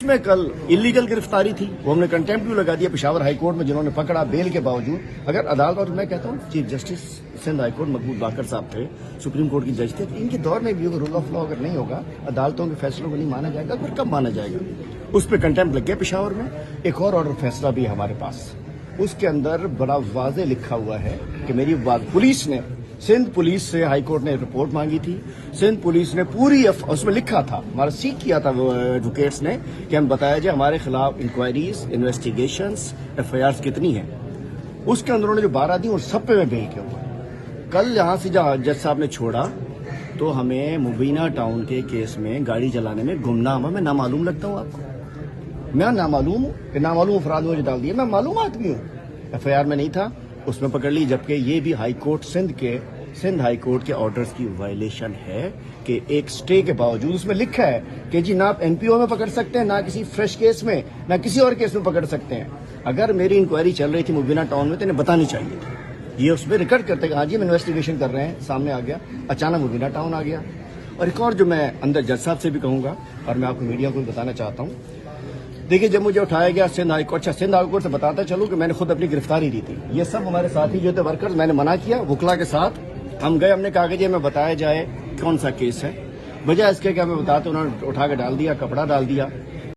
میں کل इलीगल गिरफ्तारी थी, वो हमने कंटेम्प्ट भी लगा दिया पेशावर हाई कोर्ट में, जिन्होंने पकड़ा बेल के बावजूद। अगर अदालत, और मैं कहता हूँ chief justice Sindh high court Maqbool Baqar साहब थे, सुप्रीम कोर्ट की जज थे, इनके दौर में भी रूल ऑफ लॉ अगर नहीं होगा, अदालतों के फैसलों को नहीं माना जाएगा, फिर कब माना जाएगा? उस पर कंटेम्प्ट लग गया पेशावर में। एक और ऑर्डर फैसला भी है हमारे पास, उसके अंदर बड़ा वाज़ेह लिखा हुआ है कि मेरी बात पुलिस ने, सिंध पुलिस से हाई कोर्ट ने रिपोर्ट मांगी थी, सिंध पुलिस ने पूरी उसमें लिखा था, हमारा सीख किया था एडवोकेट्स ने कि हम बताया जाए हमारे खिलाफ इंक्वायरीज, इन्वेस्टिगेशंस, एफआईआर कितनी है। उसके अंदर उन्होंने जो 12 दी और सब पे मैं बेल किया हुआ। कल यहाँ से जज साहब ने छोड़ा तो हमें मुबीना टाउन के केस में गाड़ी चलाने में गुमनाम है। मैं नामालूम लगता हूँ आपको? मैं नामालूम हूँ कि नामालूम अफराद मुझे डाल दिए? मैं मालूम आदमी हूँ। एफआईआर में नहीं था, उसमें पकड़ ली, जबकि ये भी high court Sindh high court के ऑर्डर्स की वायलेशन है कि एक स्टे के बावजूद उसमें लिखा है कि जी ना आप एनपीओ में पकड़ सकते हैं, ना किसी फ्रेश केस में, ना किसी और केस में पकड़ सकते हैं। अगर मेरी इंक्वायरी चल रही थी मुबीना टाउन में तो इन्हें बतानी चाहिए। ये उसमें रिकॉर्ड करते हैं, हाँ जी हम इन्वेस्टिगेशन कर रहे हैं, सामने आ गया, अचानक मुबीना टाउन आ गया। और एक और जो मैं अंदर जज साहब से भी कहूँगा और मैं आपको मीडिया को भी बताना चाहता हूँ, देखिए जब मुझे उठाया गया Sindh high court, Sindh high court से बताता चलूं कि मैंने खुद अपनी गिरफ्तारी दी थी। ये सब हमारे साथी जो थे वर्कर्स, मैंने मना किया वकला के साथ, हम गए, हमने कागज में बताया जाए कौन सा केस है, बजाय इसके कि हमें बताते उन्होंने उठा के डाल दिया, कपड़ा डाल दिया।